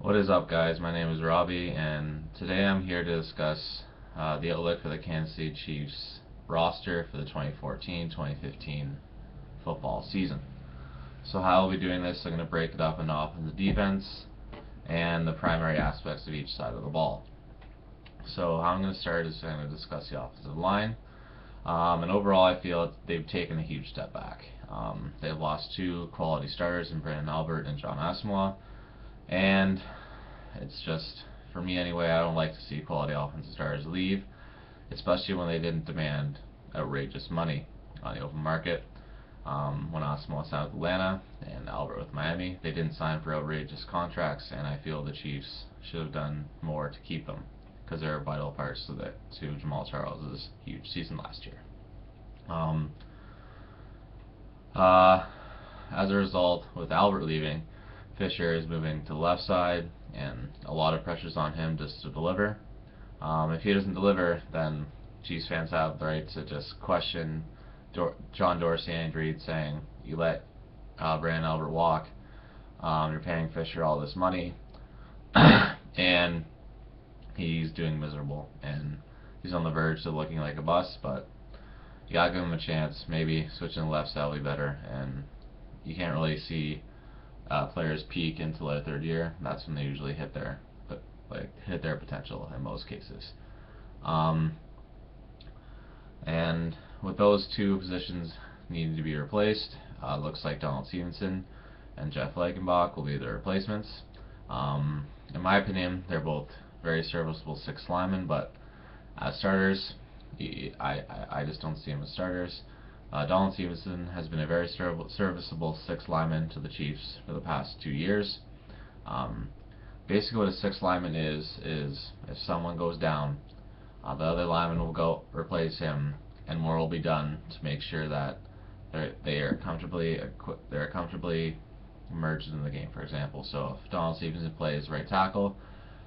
What is up, guys? My name is Robbie, and today I'm here to discuss the outlook for the Kansas City Chiefs roster for the 2014-2015 football season. So how I'll be doing this, I'm going to break it up into offense and defense and the primary aspects of each side of the ball. So how I'm going to start is I'm going to discuss the offensive line. And overall, I feel they've taken a huge step back. They've lost two quality starters in Brandon Albert and John Asamoah. And it's just, for me anyway, I don't like to see quality offensive starters leave, especially when they didn't demand outrageous money on the open market. When Asamoah signed with Atlanta and Albert with Miami, they didn't sign for outrageous contracts, and I feel the Chiefs should have done more to keep them because they're vital parts to Jamaal Charles' huge season last year. As a result, with Albert leaving, Fisher is moving to the left side, and a lot of pressure's on him just to deliver. If he doesn't deliver, then Chiefs fans have the right to just question John Dorsey and Reid, saying, you let Brandon Albert walk, you're paying Fisher all this money, and he's doing miserable, and he's on the verge of looking like a bust, but you gotta give him a chance. Maybe switching the left side will be better, and you can't really see players peak until their third year. That's when they usually hit their potential in most cases. And with those two positions needing to be replaced, looks like Donald Stevenson and Jeff Leichenbach will be the replacements. In my opinion, they're both very serviceable sixth linemen, but as starters, I just don't see them as starters. Donald Stevenson has been a very serviceable sixth lineman to the Chiefs for the past 2 years. Basically what a sixth lineman is if someone goes down, the other lineman will go replace him, and more will be done to make sure that they are comfortably merged in the game, for example. So if Donald Stevenson plays right tackle,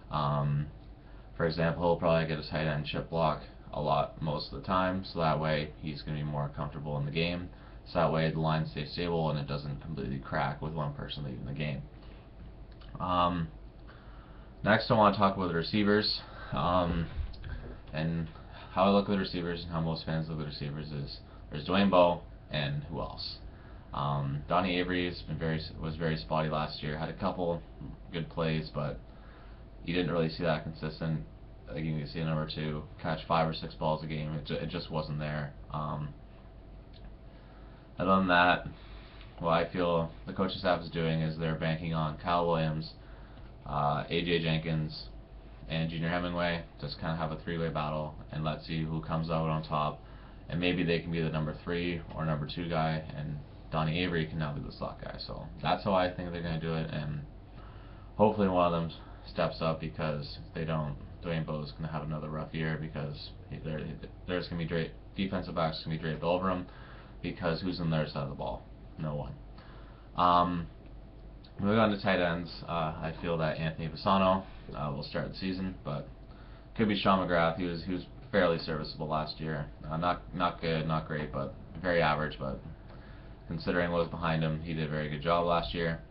for example, he'll probably get a tight end chip block a lot most of the time, so that way he's going to be more comfortable in the game, so that way the line stays stable and it doesn't completely crack with one person leaving the game. Next I want to talk about the receivers, and how I look at the receivers and how most fans look at the receivers is there's Dwayne Bowe and who else? Donnie Avery was very spotty last year, had a couple good plays, but you didn't really see that consistent. Like you can see number 2 catch 5 or 6 balls a game. It just wasn't there. Other than that, what I feel the coaching staff is doing is they're banking on Kyle Williams, AJ Jenkins, and Junior Hemingway. Just kind of have a three-way battle, and let's see who comes out on top. And maybe they can be the number 3 or number 2 guy, and Donnie Avery can now be the slot guy. So that's how I think they're going to do it, and hopefully one of them steps up, because if they don't, Dwayne Bowe's going to have another rough year, because there's going to be defensive backs going to be draped over him, because who's on their side of the ball? No one. Moving on to tight ends, I feel that Anthony Fasano will start the season, but could be Sean McGrath. He was fairly serviceable last year. Not good, not great, but very average, but considering what was behind him, he did a very good job last year.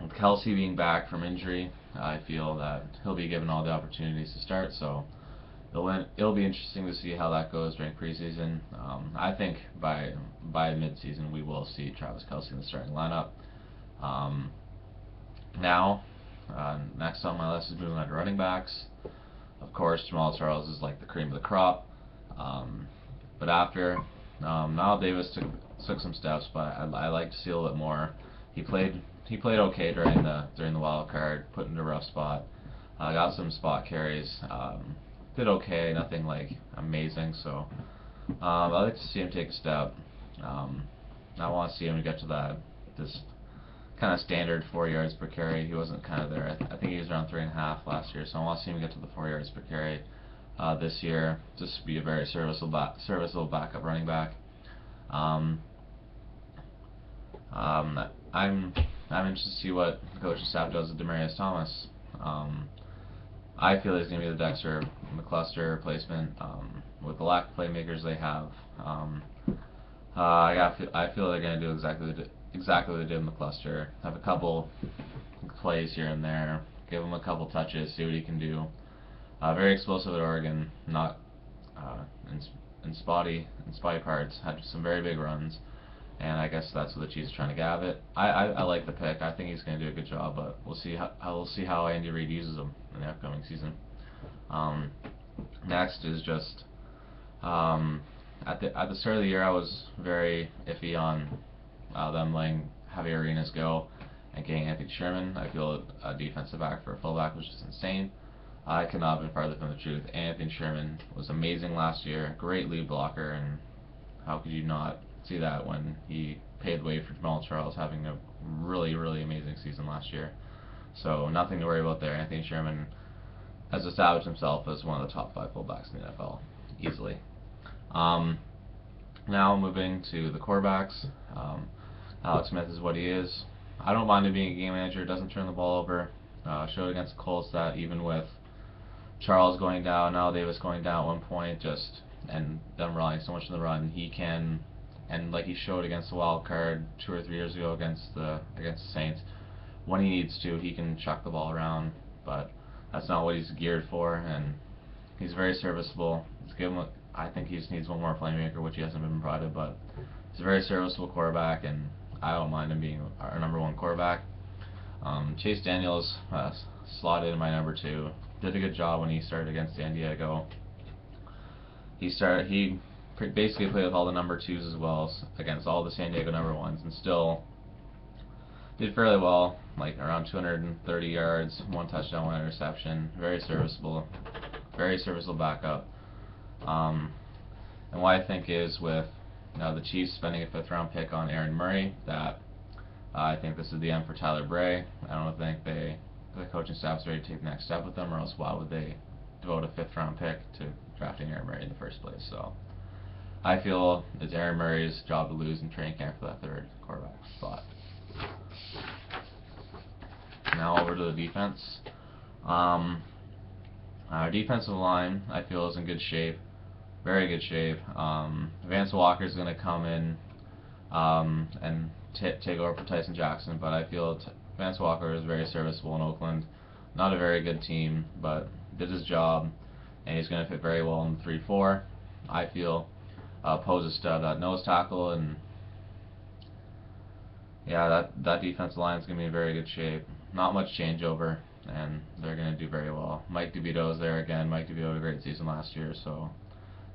With Kelsey being back from injury, I feel that he'll be given all the opportunities to start, so it'll be interesting to see how that goes during preseason. I think by mid-season we will see Travis Kelsey in the starting lineup. Next on my list is moving on to running backs. Of course, Jamaal Charles is like the cream of the crop, but after Knile Davis took some steps, but I like to see a little bit more. He played okay during the wild card, put in a rough spot, got some spot carries, did okay, nothing like amazing. So I like to see him take a step. I want to see him get to this kind of standard 4 yards per carry. He wasn't kind of there. I think he was around 3.5 last year, so I want to see him get to the 4 yards per carry this year. Just be a very serviceable backup running back. I'm interested to see what the coaching staff does with Demaryius Thomas. I feel he's going to be the Dexter McCluster replacement. With the lack of playmakers they have, I feel they're going to do exactly what they did in McCluster. Have a couple plays here and there, give him a couple touches, see what he can do. Very explosive at Oregon, not in spotty parts. Had some very big runs, and I guess that's what the Chiefs are trying to get out of it. I like the pick. I think he's going to do a good job, but we'll see how Andy Reid uses him in the upcoming season. Next is just at the start of the year, I was very iffy on them letting Javier Arenas go and getting Anthony Sherman. I feel a defensive back for a fullback was just insane. I could not have been farther from the truth. Anthony Sherman was amazing last year, great lead blocker, and how could you not see that when he paved the way for Jamal Charles having a really, really amazing season last year. So nothing to worry about there. Anthony Sherman has established himself as one of the top 5 fullbacks in the NFL, easily. Now moving to the quarterbacks. Alex Smith is what he is. I don't mind him being a game manager, doesn't turn the ball over. Showed against the Colts that even with Charles going down, Al Davis going down at one point, and them relying so much on the run, he can, and like he showed against the wild card 2 or 3 years ago against the Saints, when he needs to, he can chuck the ball around, but that's not what he's geared for, and he's very serviceable. I think he just needs one more playmaker, which he hasn't been provided, but he's a very serviceable quarterback, and I don't mind him being our number 1 quarterback. Chase Daniels slotted in my number 2. Did a good job when he started against San Diego. He basically played with all the number 2s as well against all the San Diego number 1s, and still did fairly well, like around 230 yards, 1 touchdown, 1 interception. Very serviceable backup. And what I think is with the Chiefs spending a 5th round pick on Aaron Murray, that I think this is the end for Tyler Bray. I don't think the coaching staff's ready to take the next step with them, or else why would they devote a 5th round pick to drafting Aaron Murray in the first place? So I feel it's Aaron Murray's job to lose in training camp for that 3rd quarterback spot. Now over to the defense. Our defensive line, I feel, is in good shape, very good shape. Vance Walker is going to come in and take over for Tyson Jackson, but I feel Vance Walker is very serviceable in Oakland. Not a very good team, but did his job, and he's going to fit very well in the 3-4. I feel Poe's a stud at nose tackle, and yeah, that defensive line is going to be in very good shape. Not much changeover, and they're going to do very well. Mike DeVito is there again. Mike DeVito had a great season last year, so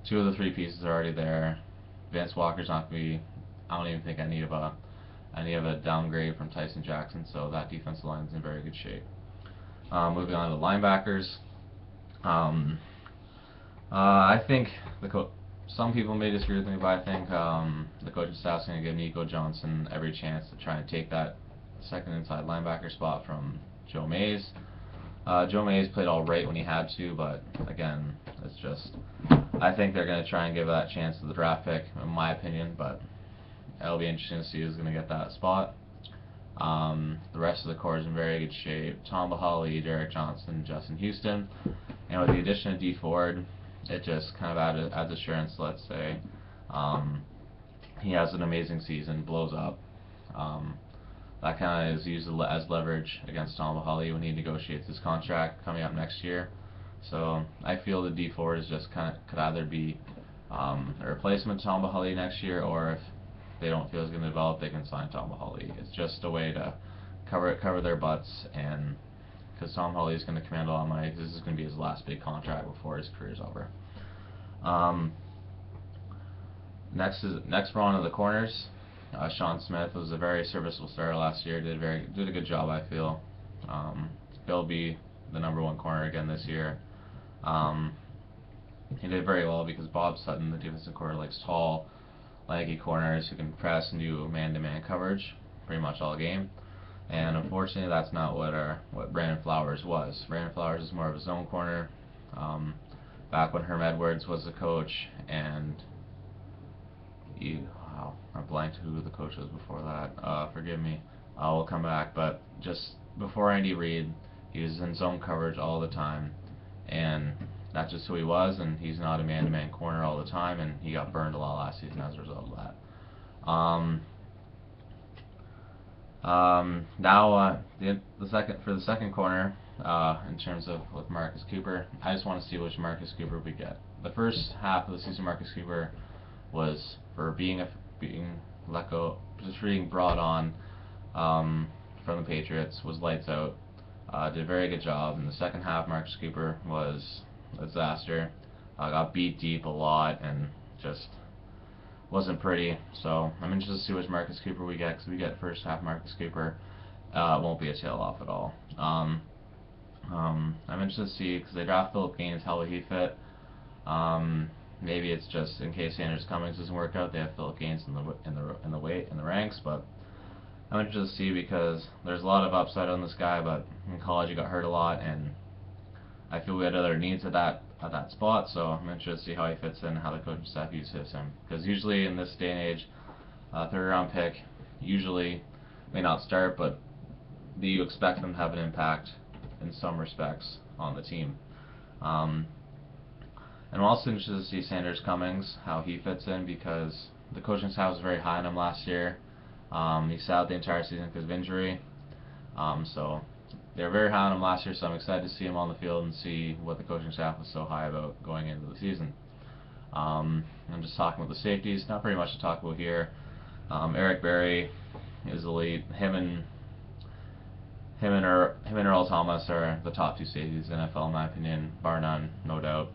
2 of the 3 pieces are already there. Vance Walker's not going to be, I don't even think any of a downgrade from Tyson Jackson, so that defensive line is in very good shape. Moving on to the linebackers. I think some people may disagree with me, but I think the coaching staff's going to give Nico Johnson every chance to try and take that 2nd inside linebacker spot from Joe Mays. Joe Mays played all right when he had to, but again, it's just, I think they're going to try and give that chance to the draft pick, in my opinion, but it'll be interesting to see who's going to get that spot. The rest of the core is in very good shape. Tom Bahali, Derek Johnson, Justin Houston, and with the addition of Dee Ford, it just kind of adds assurance, let's say. He has an amazing season, blows up. That kind of is used as leverage against Tom Bahali when he negotiates his contract coming up next year. So I feel that Dee Ford is just could either be a replacement to Tom Bahali next year, or if they don't feel it's going to develop, they can sign Tom Bahali. It's just a way to cover their butts, and because Tom Bahali is going to command a lot of money, because this is going to be his last big contract before his career is over. Next we're on to the corners. Sean Smith was a very serviceable starter last year. Did a good job, I feel. He'll be the number 1 corner again this year. He did very well because Bob Sutton, the defensive coordinator, likes tall, lanky corners who can press and do man-to-man coverage pretty much all game. And unfortunately, that's not what Brandon Flowers was. Brandon Flowers is more of a zone corner. Back when Herm Edwards was the coach, and I blanked who the coach was before that. Forgive me. We'll come back. But just before Andy Reid, he was in zone coverage all the time, and that's just who he was. And he's not a man-to-man corner all the time, and he got burned a lot last season as a result of that. Now, for the second corner, in terms of with Marcus Cooper, I just want to see which Marcus Cooper we get. The first half of the season, Marcus Cooper was for being let go, just being brought on from the Patriots, was lights out. Did a very good job. In the second half, Marcus Cooper was a disaster. Got beat deep a lot and just wasn't pretty. So I'm interested to see which Marcus Cooper we get, because we get first half Marcus Cooper. It won't be a tail off at all. I'm interested to see, because they draft Philip Gaines, how will he fit? Maybe it's just in case Sanders Cummings doesn't work out, they have Philip Gaines in the ranks, but I'm interested to see, because there's a lot of upside on this guy, but in college he got hurt a lot, and I feel we had other needs at that spot, so I'm interested to see how he fits in and how the coaching staff uses him. Because usually in this day and age, third round pick usually may not start, but you expect them to have an impact in some respects on the team. And I'm also interested to see Sanders Cummings, how he fits in, because the coaching staff was very high on him last year. He sat out the entire season because of injury. So they were very high on him last year, so I'm excited to see him on the field and see what the coaching staff was so high about going into the season. I'm just talking about the safeties, not very much to talk about here. Eric Berry is elite. Him and Earl Thomas are the top two safeties in the NFL, in my opinion, bar none, no doubt.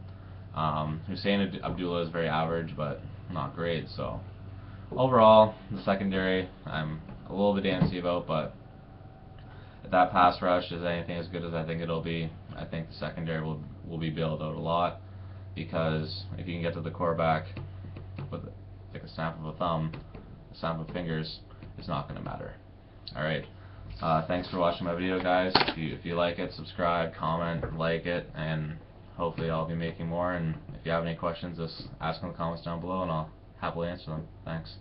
Hussein Abdullah is very average, but not great. So overall, the secondary I'm a little bit antsy about, but if that pass rush is anything as good as I think it'll be, I think the secondary will be built out a lot, because if you can get to the quarterback with like a snap of a thumb, a snap of fingers, it's not going to matter. Alright, thanks for watching my video, guys. If you like it, subscribe, comment, like it, and hopefully I'll be making more. And if you have any questions, just ask in the comments down below and I'll happily answer them. Thanks.